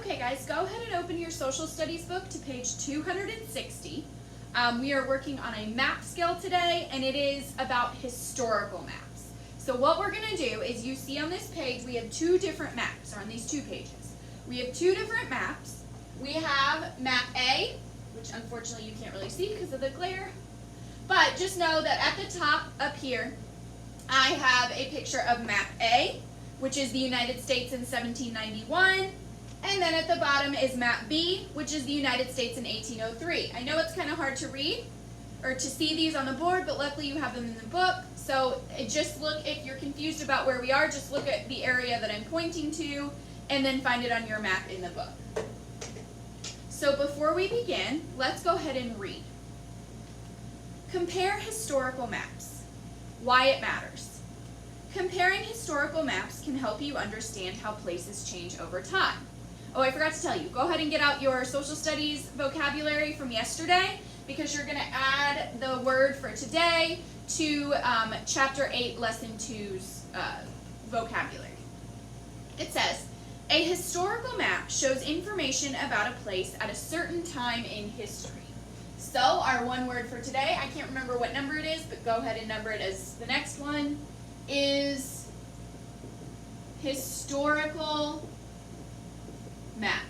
Okay guys, go ahead and open your social studies book to page 260. We are working on a map skill today, and it is about historical maps. So what we're going to do is, you see on this page we have two different maps, or on these two pages. We have two different maps. We have map A, which unfortunately you can't really see because of the glare, but just know that at the top up here I have a picture of map A, which is the United States in 1791. And then at the bottom is map B, which is the United States in 1803. I know it's kind of hard to read or to see these on the board, but luckily you have them in the book. So just look, if you're confused about where we are, just look at the area that I'm pointing to and then find it on your map in the book. So before we begin, let's go ahead and read. Compare historical maps. Why it matters. Comparing historical maps can help you understand how places change over time. Oh, I forgot to tell you, go ahead and get out your social studies vocabulary from yesterday, because you're going to add the word for today to Chapter 8, Lesson 2's vocabulary. It says, a historical map shows information about a place at a certain time in history. So our one word for today, I can't remember what number it is, but go ahead and number it as the next one, is historical map.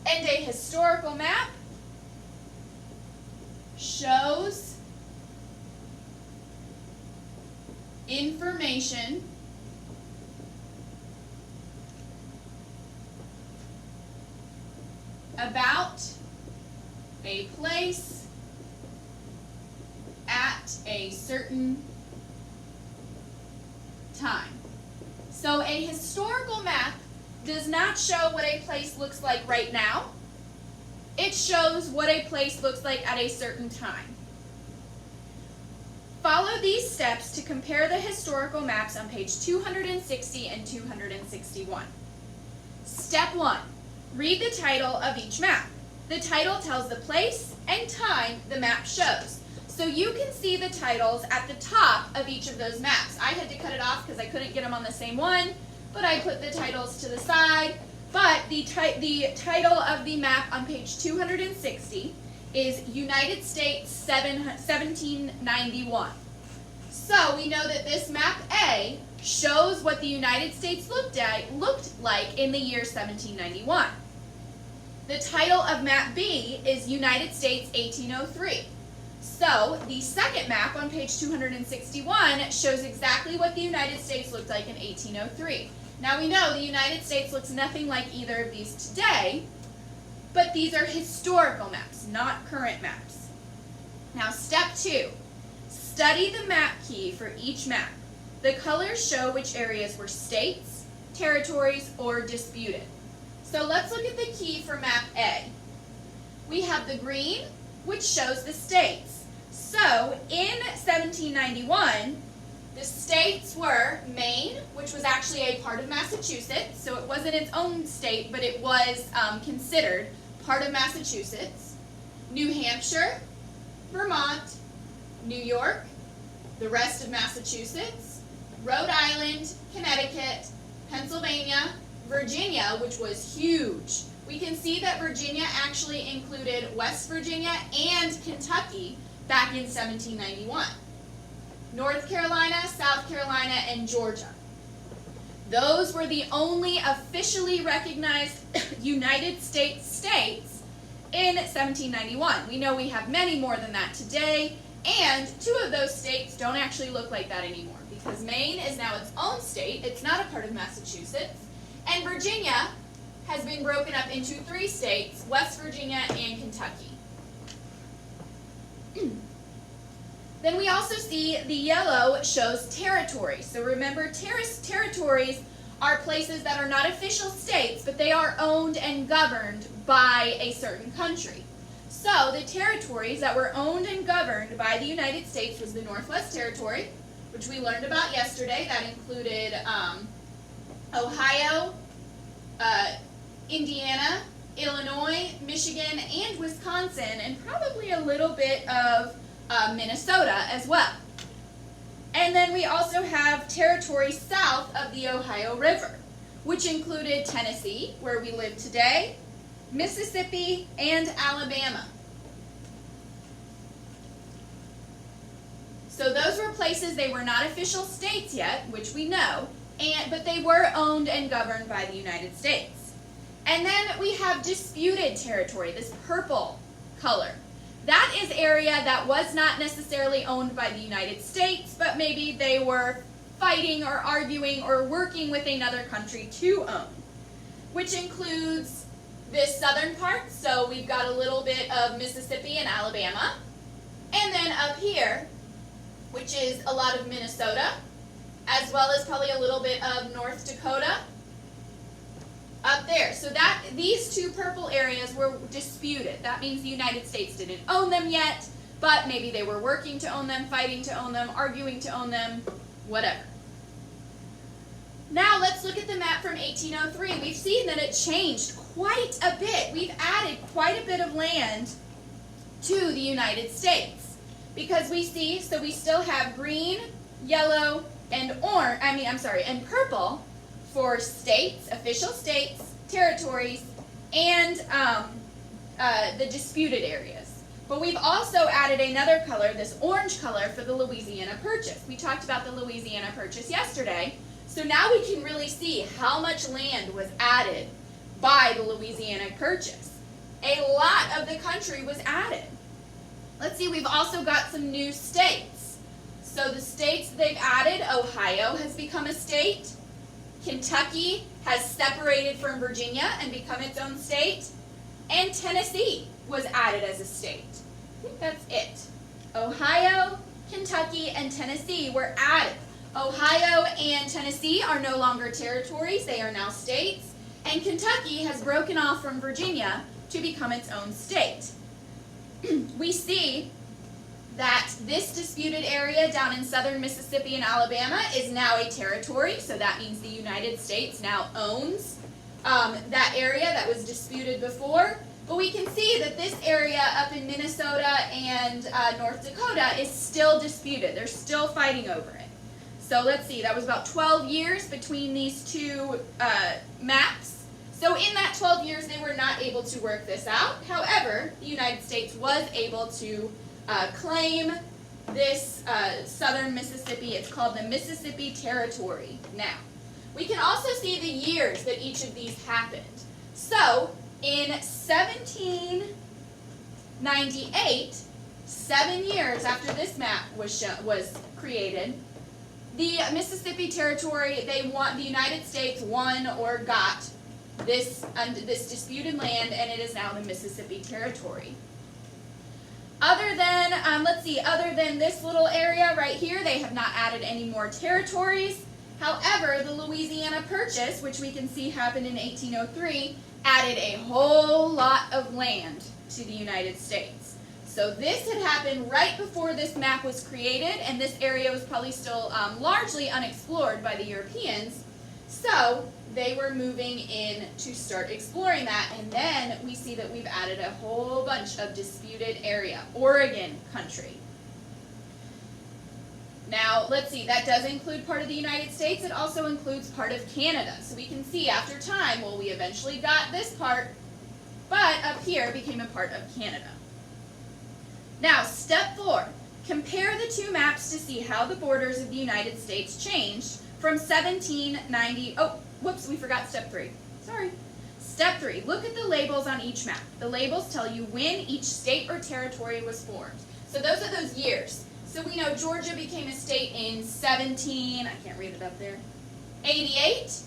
And a historical map shows information about a place at a certain time. So a historical map does not show what a place looks like right now. It shows what a place looks like at a certain time. Follow these steps to compare the historical maps on page 260 and 261. Step 1. Read the title of each map. The title tells the place and time the map shows. So you can see the titles at the top of each of those maps. I had to cut it off because I couldn't get them on the same one, but I put the titles to the side. But the title of the map on page 260 is United States 1791. So we know that this map A shows what the United States looked like in the year 1791. The title of map B is United States 1803. So the second map on page 261 shows exactly what the United States looked like in 1803. Now we know the United States looks nothing like either of these today, but these are historical maps, not current maps. Now step 2, study the map key for each map. The colors show which areas were states, territories, or disputed. So let's look at the key for map A. We have the green, which shows the states. So in 1791, the states were Maine, which was actually a part of Massachusetts, so it wasn't its own state, but it was considered part of Massachusetts. New Hampshire, Vermont, New York, the rest of Massachusetts, Rhode Island, Connecticut, Pennsylvania, Virginia, which was huge. We can see that Virginia actually included West Virginia and Kentucky back in 1791. North Carolina, South Carolina, and Georgia. Those were the only officially recognized United States states in 1791. We know we have many more than that today, and 2 of those states don't actually look like that anymore, because Maine is now its own state. It's not a part of Massachusetts. And Virginia has been broken up into 3 states, West Virginia and Kentucky. Then we also see the yellow shows territories. So remember, territories are places that are not official states, but they are owned and governed by a certain country. So the territories that were owned and governed by the United States was the Northwest Territory, which we learned about yesterday. That included Ohio, Indiana, Illinois, Michigan, and Wisconsin, and probably a little bit of Minnesota as well. And then we also have territory south of the Ohio River. which included Tennessee, where we live today, Mississippi, and Alabama. So those were places, they were not official states yet, which we know, but they were owned and governed by the United States. And then we have disputed territory, this purple color. That is area that was not necessarily owned by the United States, but maybe they were fighting or arguing or working with another country to own, which includes this southern part. So we've got a little bit of Mississippi and Alabama. And then up here, which is a lot of Minnesota, as well as probably a little bit of North Dakota up there. So that these two purple areas were disputed. That means the United States didn't own them yet, but maybe they were working to own them, fighting to own them, arguing to own them, whatever. Now let's look at the map from 1803. We've seen that it changed quite a bit. We've added quite a bit of land to the United States. Because we see, so we still have green, yellow, and and purple for states, official states, territories, and the disputed areas. But we've also added another color, this orange color, for the Louisiana Purchase. We talked about the Louisiana Purchase yesterday, so now we can really see how much land was added by the Louisiana Purchase. A lot of the country was added. Let's see, we've also got some new states. So the states they've added, Ohio has become a state. Kentucky has separated from Virginia and become its own state. And Tennessee was added as a state. I think that's it. Ohio, Kentucky, and Tennessee were added. Ohio and Tennessee are no longer territories, they are now states. And Kentucky has broken off from Virginia to become its own state. We see that this disputed area down in southern Mississippi and Alabama is now a territory, so that means the United States now owns that area that was disputed before. But we can see that this area up in Minnesota and North Dakota is still disputed. They're still fighting over it. So let's see, that was about 12 years between these two maps. So in that 12 years, they were not able to work this out. However, the United States was able to claim this southern Mississippi. It's called the Mississippi Territory now. We can also see the years that each of these happened. So in 1798, 7 years after this map was created, the Mississippi Territory, the United States won or got this disputed land, and it is now the Mississippi Territory. Other than this little area right here, they have not added any more territories. However, the Louisiana Purchase, which we can see happened in 1803, added a whole lot of land to the United States. So this had happened right before this map was created, and this area was probably still largely unexplored by the Europeans. So they were moving in to start exploring that, and then we see that we've added a whole bunch of disputed area, Oregon country. Now, let's see, that does include part of the United States. It also includes part of Canada. So we can see after time, well, we eventually got this part, but up here became a part of Canada. Now, step 4. Compare the two maps to see how the borders of the United States changed from 1790, whoops, we forgot step 3. Sorry. Step 3, look at the labels on each map. The labels tell you when each state or territory was formed. So those are those years. So we know Georgia became a state in 88.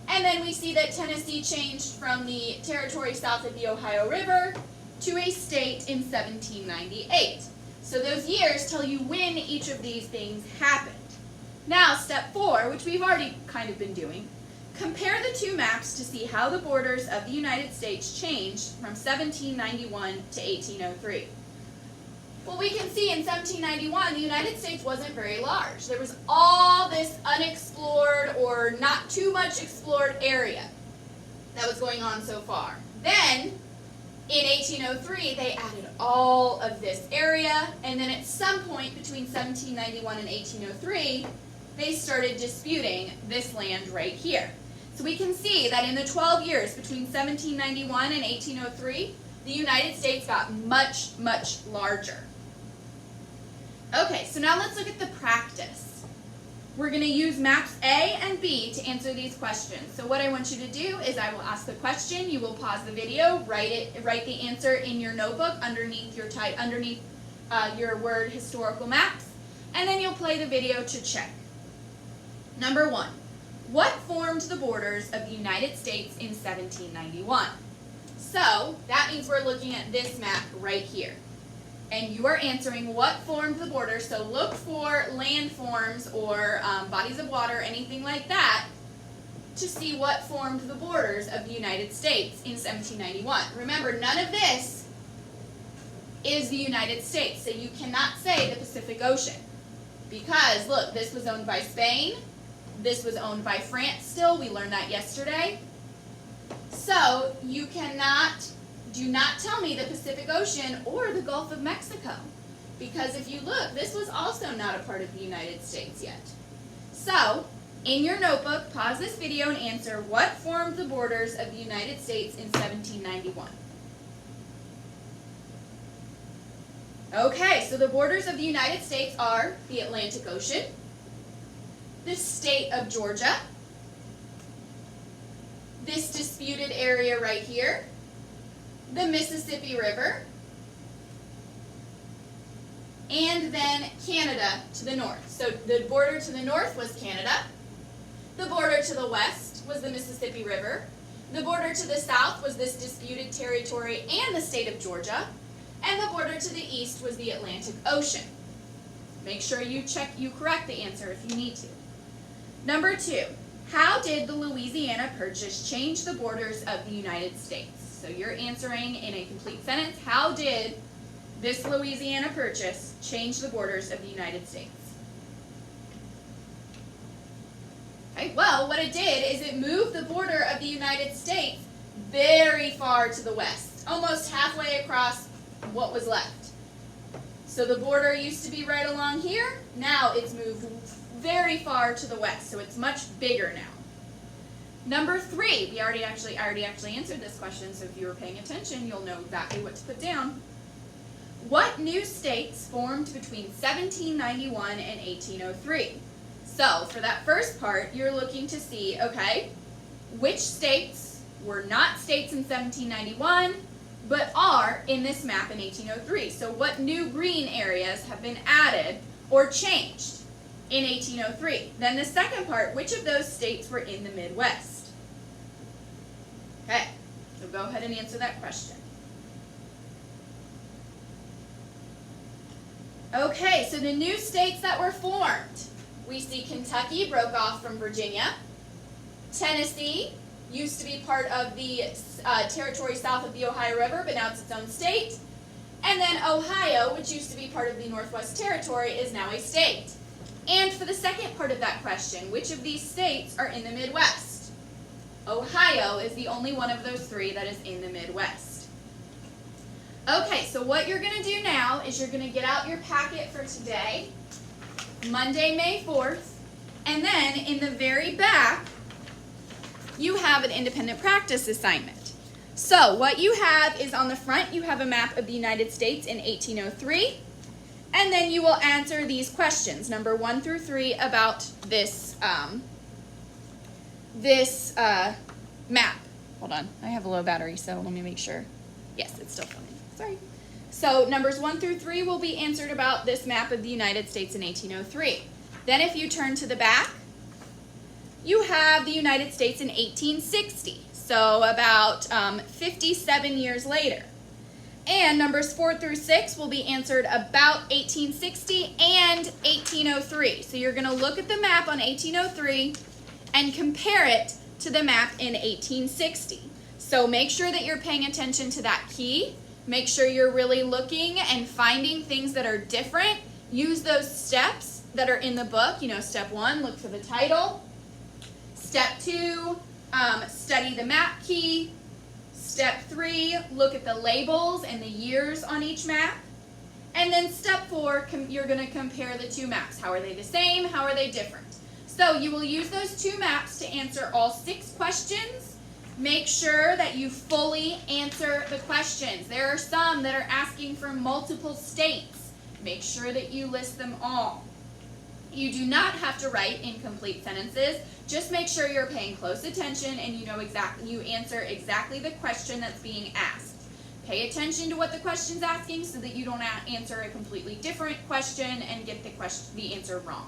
And then we see that Tennessee changed from the territory south of the Ohio River to a state in 1798. So those years tell you when each of these things happened. Now, step 4, which we've already kind of been doing, compare the two maps to see how the borders of the United States changed from 1791 to 1803. Well, we can see in 1791, the United States wasn't very large. There was all this unexplored or not too much explored area that was going on so far. Then, in 1803, they added all of this area, and then at some point between 1791 and 1803, they started disputing this land right here. So we can see that in the 12 years between 1791 and 1803, the United States got much, much larger. Okay, so now let's look at the practice. We're going to use maps A and B to answer these questions. So what I want you to do is I will ask the question, you will pause the video, write the answer in your notebook underneath your word historical maps, and then you'll play the video to check. Number 1. What formed the borders of the United States in 1791? So that means we're looking at this map right here. And you are answering what formed the border. So look for landforms or bodies of water, anything like that, to see what formed the borders of the United States in 1791. Remember, none of this is the United States. So you cannot say the Pacific Ocean. Because, look, this was owned by Spain. This was owned by France still. We learned that yesterday. So you do not tell me the Pacific Ocean or the Gulf of Mexico. Because if you look, this was also not a part of the United States yet. So, in your notebook, pause this video and answer what formed the borders of the United States in 1791. Okay, so the borders of the United States are the Atlantic Ocean, the state of Georgia, this disputed area right here, the Mississippi River, and then Canada to the north. So the border to the north was Canada, the border to the west was the Mississippi River, the border to the south was this disputed territory and the state of Georgia, and the border to the east was the Atlantic Ocean. Make sure you correct the answer if you need to. Number 2, how did the Louisiana Purchase change the borders of the United States? So you're answering in a complete sentence, how did this Louisiana Purchase change the borders of the United States? Okay, well, what it did is it moved the border of the United States very far to the west, almost halfway across what was left. So the border used to be right along here. Now it's moved very far to the west, so it's much bigger now. Number 3, I already actually answered this question, so if you were paying attention, you'll know exactly what to put down. What new states formed between 1791 and 1803? So for that first part, you're looking to see, okay, which states were not states in 1791, but are in this map in 1803. So what new green areas have been added or changed in 1803? Then the second part, which of those states were in the Midwest? Okay, so go ahead and answer that question. Okay, so the new states that were formed. We see Kentucky broke off from Virginia. Tennessee used to be part of the territory south of the Ohio River, but now it's its own state. And then Ohio, which used to be part of the Northwest Territory, is now a state. And for the second part of that question, which of these states are in the Midwest? Ohio is the only one of those 3 that is in the Midwest. Okay, so what you're going to do now is you're going to get out your packet for today, Monday, May 4th, and then in the very back, you have an independent practice assignment. So what you have is on the front, you have a map of the United States in 1803, and then you will answer these questions, number 1 through 3, about this map. Hold on, I have a low battery, so let me make sure. Yes, it's still filming. Sorry. So numbers 1 through 3 will be answered about this map of the United States in 1803. Then if you turn to the back, you have the United States in 1860, so about 57 years later. And numbers 4 through 6 will be answered about 1860 and 1803. So you're going to look at the map on 1803 and compare it to the map in 1860. So make sure that you're paying attention to that key. Make sure you're really looking and finding things that are different. Use those steps that are in the book. You know, step 1, look for the title. Step 2, study the map key. Step 3, look at the labels and the years on each map. And then step 4, you're going to compare the 2 maps. How are they the same? How are they different? So you will use those two maps to answer all 6 questions. Make sure that you fully answer the questions. There are some that are asking for multiple states. Make sure that you list them all. You do not have to write incomplete sentences. Just make sure you're paying close attention and you answer exactly the question that's being asked. Pay attention to what the question's asking so that you don't answer a completely different question and get the answer wrong.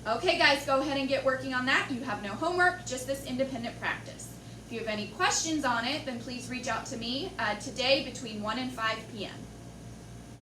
Okay guys, go ahead and get working on that. You have no homework, just this independent practice. If you have any questions on it, then please reach out to me today between 1 and 5 p.m.